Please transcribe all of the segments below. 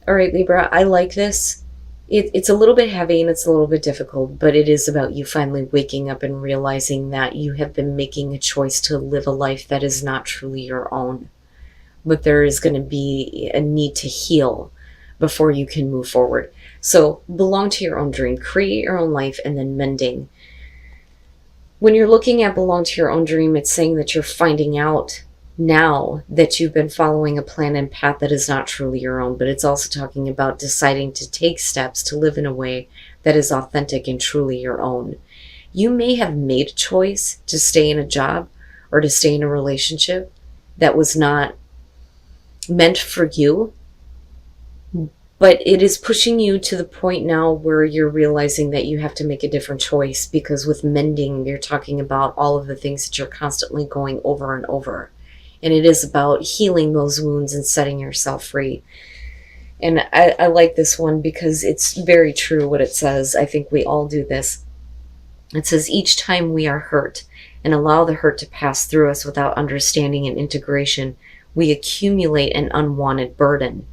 All right, Libra, I like this. It's a little bit heavy and it's a little bit difficult, but it is about you finally waking up and realizing that you have been making a choice to live a life that is not truly your own. But there is going to be a need to heal before you can move forward. So belong to your own dream, create your own life, and then mending. When you're looking at belong to your own dream, it's saying that you're finding out now that you've been following a plan and path that is not truly your own, but it's also talking about deciding to take steps to live in a way that is authentic and truly your own. You may have made a choice to stay in a job or to stay in a relationship that was not meant for you, but it is pushing you to the point now where you're realizing that you have to make a different choice, because with mending, you're talking about all of the things that you're constantly going over and over. And it is about healing those wounds and setting yourself free. And I like this one because it's very true what it says. I think we all do this. It says, each time we are hurt and allow the hurt to pass through us without understanding and integration, we accumulate an unwanted burden.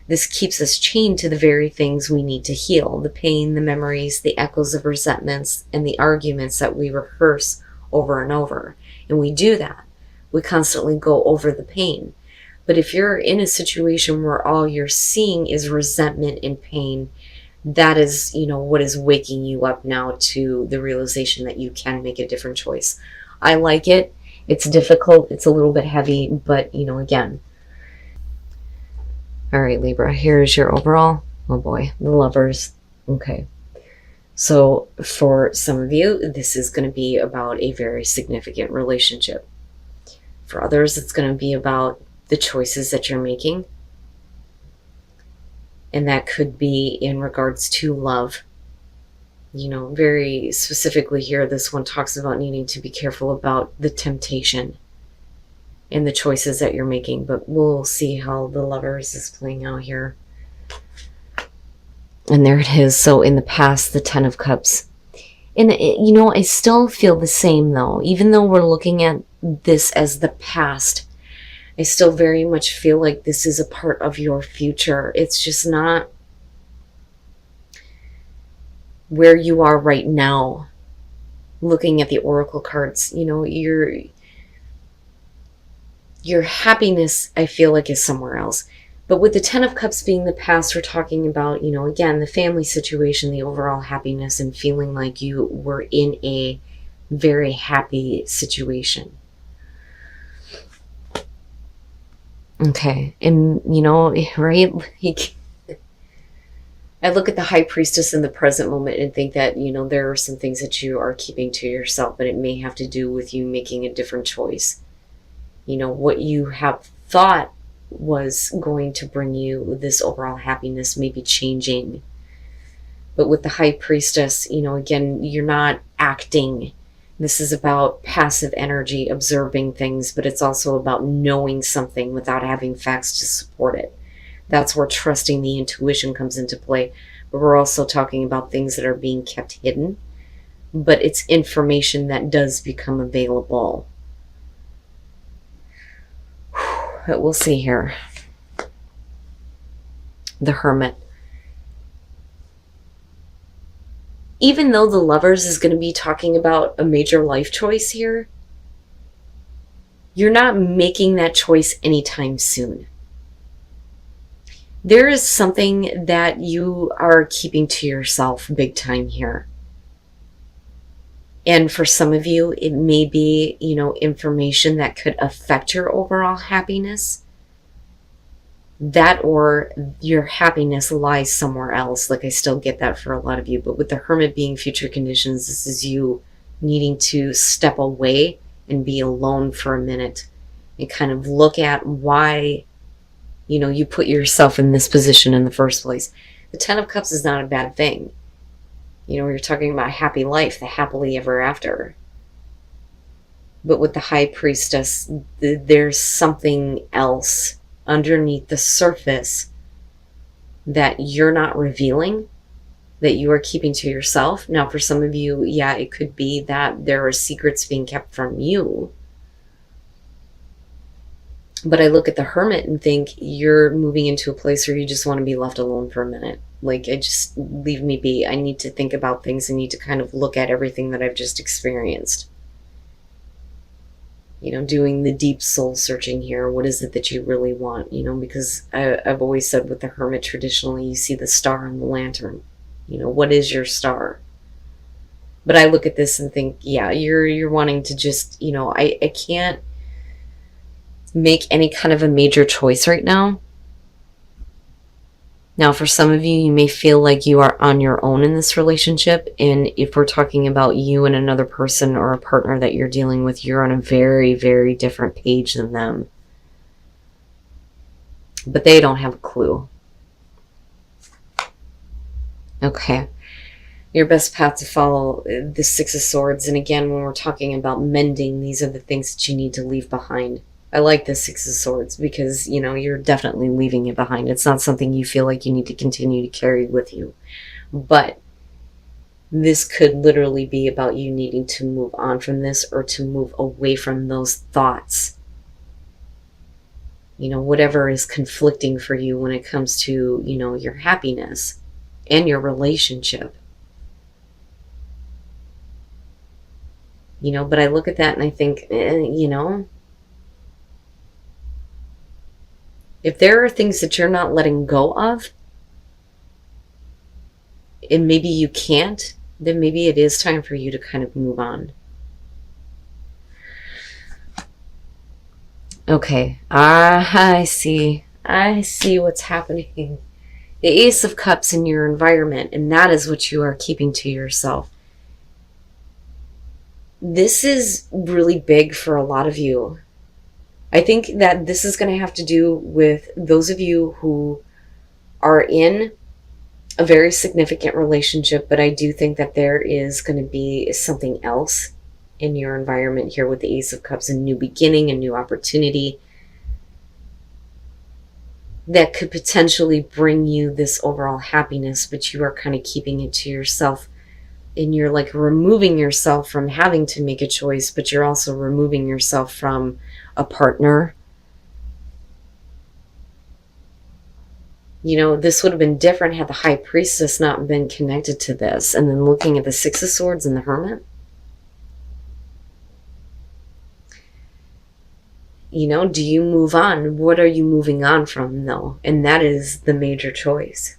This keeps us chained to the very things we need to heal: the pain, the memories, the echoes of resentments, and the arguments that we rehearse over and over. And we do that. We constantly go over the pain. But if you're in a situation where all you're seeing is resentment and pain, that is, what is waking you up now to the realization that you can make a different choice. I like it. It's difficult. It's a little bit heavy, but, again. All right, Libra, here's your overall. Oh boy, the Lovers. Okay. So for some of you, this is going to be about a very significant relationship. For others, it's going to be about the choices that you're making. And that could be in regards to love. Very specifically here, this one talks about needing to be careful about the temptation and the choices that you're making. But we'll see how the Lovers is playing out here. And there it is. So in the past, the Ten of Cups. And, I still feel the same, though. Even though we're looking at this as the past, I still very much feel like this is a part of your future. It's just not where you are right now. Looking at the Oracle cards, your happiness, I feel like, is somewhere else. But with the Ten of Cups being the past, we're talking about, again, the family situation, the overall happiness, and feeling like you were in a very happy situation. Okay. And, right? I look at the High Priestess in the present moment and think that, there are some things that you are keeping to yourself, but it may have to do with you making a different choice. What you have thought was going to bring you this overall happiness may be changing. But with the High Priestess, again, you're not acting. This is about passive energy, observing things, but it's also about knowing something without having facts to support it. That's where trusting the intuition comes into play. But we're also talking about things that are being kept hidden, but it's information that does become available. But we'll see here. The Hermit. Even though the Lovers is going to be talking about a major life choice here, you're not making that choice anytime soon. There is something that you are keeping to yourself big time here. And for some of you, it may be, information that could affect your overall happiness. That or your happiness lies somewhere else. Like, I still get that for a lot of you. But with the Hermit being future conditions, this is you needing to step away and be alone for a minute and kind of look at why, you put yourself in this position in the first place. The Ten of Cups is not a bad thing. You're talking about a happy life, the happily ever after. But with the High Priestess, there's something else underneath the surface that you're not revealing, that you are keeping to yourself. Now, for some of you, yeah, it could be that there are secrets being kept from you. But I look at the Hermit and think you're moving into a place where you just want to be left alone for a minute. Like, I just leave me be. I need to think about things. I need to kind of look at everything that I've just experienced. Doing the deep soul searching here. What is it that you really want? Because I've always said with the Hermit, traditionally, you see the star and the lantern. What is your star? But I look at this and think, yeah, you're wanting to just, I can't make any kind of a major choice right now. Now, for some of you, you may feel like you are on your own in this relationship. And if we're talking about you and another person or a partner that you're dealing with, you're on a very, very different page than them. But they don't have a clue. Okay. Your best path to follow, the Six of Swords. And again, when we're talking about mending, these are the things that you need to leave behind. I like the Six of Swords because, you're definitely leaving it behind. It's not something you feel like you need to continue to carry with you. But this could literally be about you needing to move on from this or to move away from those thoughts. Whatever is conflicting for you when it comes to, your happiness and your relationship. But I look at that and I think, if there are things that you're not letting go of, and maybe you can't, then maybe it is time for you to kind of move on. Okay, I see what's happening. The Ace of Cups in your environment, and that is what you are keeping to yourself. This is really big for a lot of you. I think that this is going to have to do with those of you who are in a very significant relationship, but I do think that there is going to be something else in your environment here with the Ace of Cups, a new beginning, a new opportunity that could potentially bring you this overall happiness, but you are kind of keeping it to yourself. And you're like removing yourself from having to make a choice, but you're also removing yourself from a partner. This would have been different had the High Priestess not been connected to this. And then looking at the Six of Swords and the Hermit. Do you move on? What are you moving on from, though? And that is the major choice.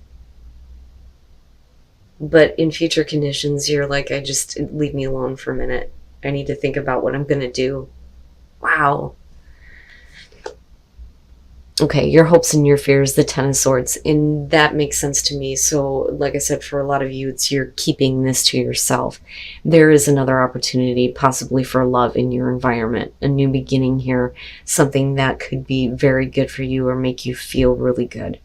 But in future conditions, you're like, just leave me alone for a minute. I need to think about what I'm going to do. Wow. Okay, your hopes and your fears, the Ten of Swords. And that makes sense to me. So, like I said, for a lot of you, you're keeping this to yourself. There is another opportunity, possibly for love in your environment. A new beginning here. Something that could be very good for you or make you feel really good.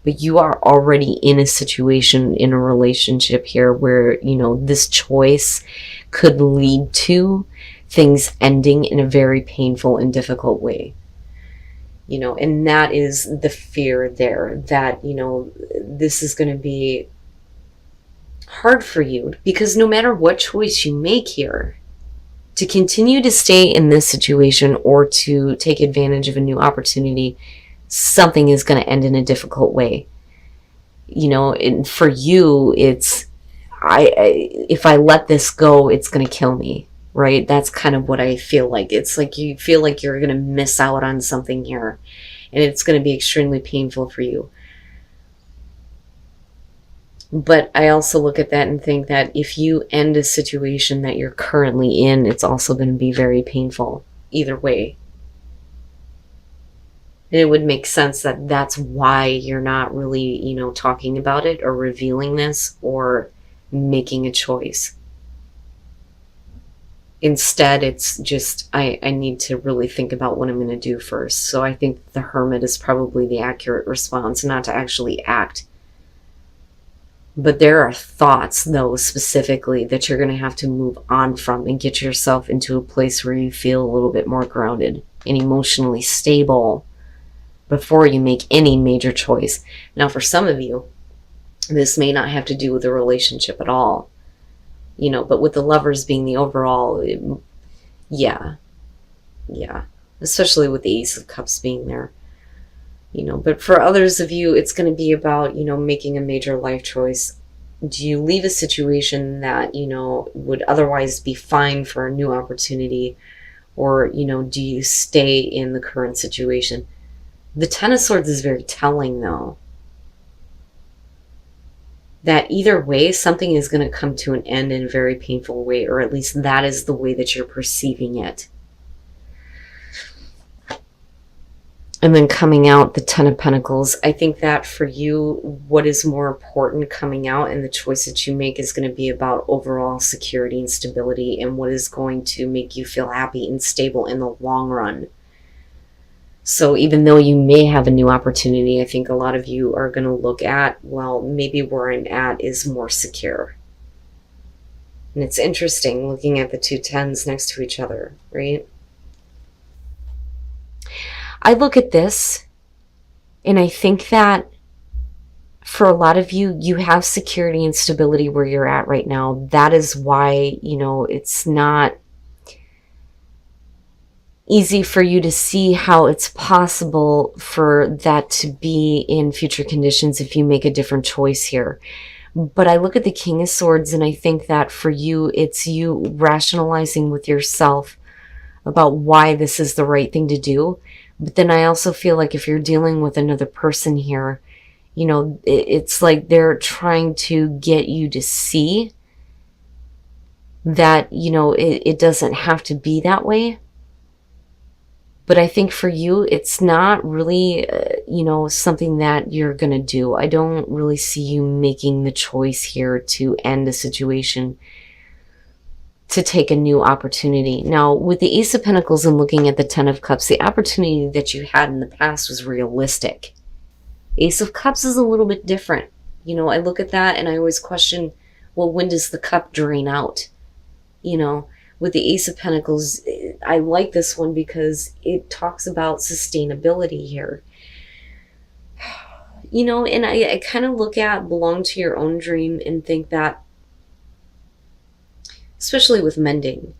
But you are already in a situation, in a relationship here where, this choice could lead to things ending in a very painful and difficult way. And that is the fear there that, this is going to be hard for you because no matter what choice you make here, to continue to stay in this situation or to take advantage of a new opportunity, something is going to end in a difficult way. And for you, it's, if I let this go, it's going to kill me, right? That's kind of what I feel like. It's like you feel like you're going to miss out on something here, and it's going to be extremely painful for you. But I also look at that and think that if you end a situation that you're currently in, it's also going to be very painful either way. And it would make sense that that's why you're not really, talking about it or revealing this or making a choice. Instead, it's just, I need to really think about what I'm going to do first. So I think the Hermit is probably the accurate response, not to actually act. But there are thoughts, though, specifically that you're going to have to move on from and get yourself into a place where you feel a little bit more grounded and emotionally stable before you make any major choice. Now, for some of you, this may not have to do with a relationship at all, but with the Lovers being the overall, yeah. especially with the Ace of Cups being there. But for others of you, it's going to be about, making a major life choice. Do you leave a situation that, would otherwise be fine for a new opportunity? Or, do you stay in the current situation? The Ten of Swords is very telling, though, that either way, something is going to come to an end in a very painful way, or at least that is the way that you're perceiving it. And then coming out, the Ten of Pentacles. I think that for you, what is more important coming out and the choice that you make is going to be about overall security and stability and what is going to make you feel happy and stable in the long run. So even though you may have a new opportunity, I think a lot of you are going to look at, well, maybe where I'm at is more secure. And it's interesting looking at the two tens next to each other, right? I look at this and I think that for a lot of you, you have security and stability where you're at right now. That is why, it's not easy for you to see how it's possible for that to be in future conditions if you make a different choice here. But I look at the King of Swords and I think that for you, it's you rationalizing with yourself about why this is the right thing to do. But then I also feel like if you're dealing with another person here, it's like they're trying to get you to see that, it doesn't have to be that way. But I think for you, it's not really, something that you're going to do. I don't really see you making the choice here to end a situation, to take a new opportunity. Now, with the Ace of Pentacles and looking at the Ten of Cups, the opportunity that you had in the past was realistic. Ace of Cups is a little bit different. I look at that and I always question, well, when does the cup drain out? With the Ace of Pentacles, I like this one because it talks about sustainability here. And I kind of look at belong to your own dream and think that, especially with mending,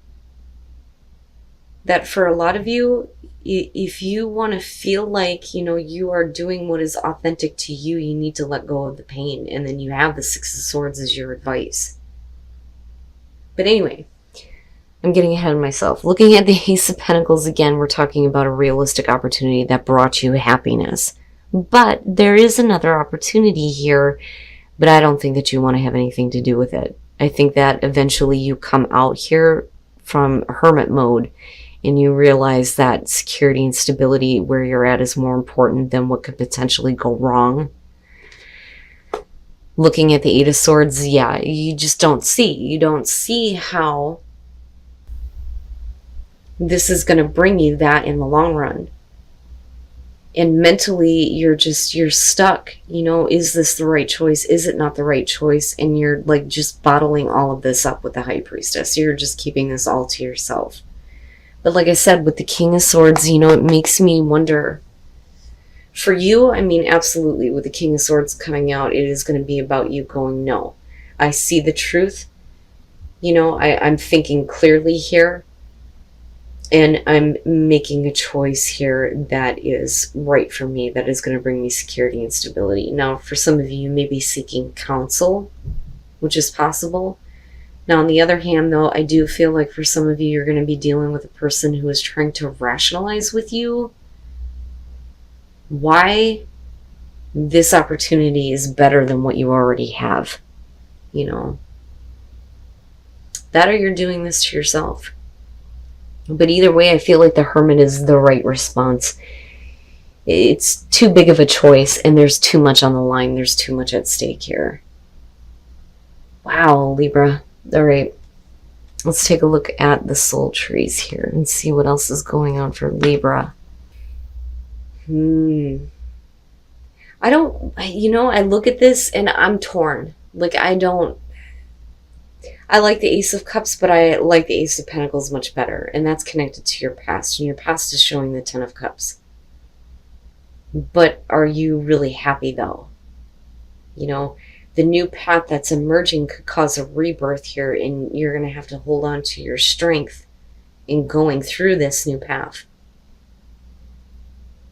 that for a lot of you, if you want to feel like, you are doing what is authentic to you, you need to let go of the pain. And then you have the Six of Swords as your advice. But anyway, I'm getting ahead of myself. Looking at the Ace of Pentacles again, we're talking about a realistic opportunity that brought you happiness. But there is another opportunity here, but I don't think that you want to have anything to do with it. I think that eventually you come out here from hermit mode and you realize that security and stability where you're at is more important than what could potentially go wrong. Looking at the Eight of Swords, yeah, you just don't see. You don't see how this is going to bring you that in the long run. And mentally, you're stuck. Is this the right choice? Is it not the right choice? And you're like just bottling all of this up with the High Priestess. You're just keeping this all to yourself. But like I said, with the King of Swords, it makes me wonder. For you, absolutely, with the King of Swords coming out, it is going to be about you going, no, I see the truth. I'm thinking clearly here. And I'm making a choice here that is right for me, that is going to bring me security and stability. Now, for some of you, you may be seeking counsel, which is possible. Now, on the other hand, though, I do feel like for some of you, you're going to be dealing with a person who is trying to rationalize with you why this opportunity is better than what you already have. That or you're doing this to yourself. But either way, I feel like the Hermit is the right response. It's too big of a choice, and there's too much on the line. There's too much at stake here. Wow, Libra. All right. Let's take a look at the soul trees here and see what else is going on for Libra. I look at this and I'm torn. I like the Ace of Cups, but I like the Ace of Pentacles much better. And that's connected to your past. And your past is showing the Ten of Cups. But are you really happy, though? The new path that's emerging could cause a rebirth here. And you're going to have to hold on to your strength in going through this new path.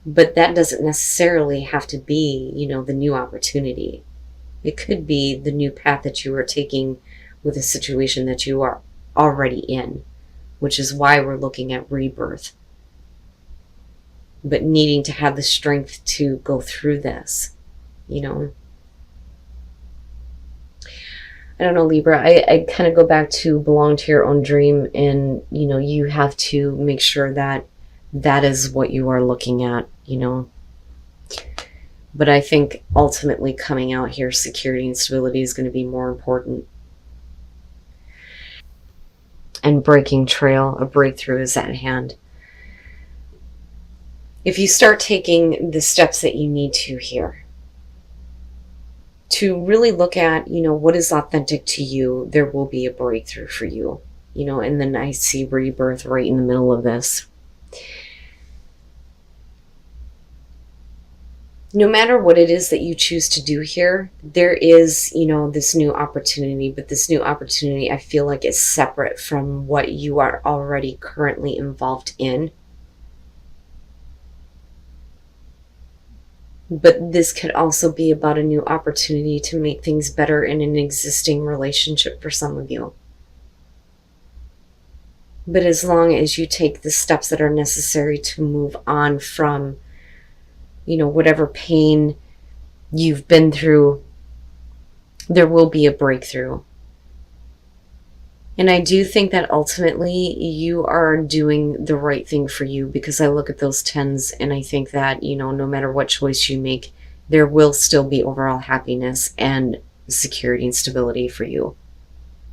But that doesn't necessarily have to be, the new opportunity. It could be the new path that you are taking with a situation that you are already in, which is why we're looking at rebirth. But needing to have the strength to go through this, I don't know, Libra. I kind of go back to belong to your own dream, and you have to make sure that that is what you are looking at. But I think ultimately coming out here, security and stability is going to be more important. And breaking trail, a breakthrough is at hand. If you start taking the steps that you need to here, to really look at, what is authentic to you, there will be a breakthrough for you. And then I see rebirth right in the middle of this. No matter what it is that you choose to do here, there is, this new opportunity, but this new opportunity I feel like is separate from what you are already currently involved in. But this could also be about a new opportunity to make things better in an existing relationship for some of you. But as long as you take the steps that are necessary to move on from, whatever pain you've been through, there will be a breakthrough. And I do think that ultimately you are doing the right thing for you, because I look at those tens and I think that, no matter what choice you make, there will still be overall happiness and security and stability for you.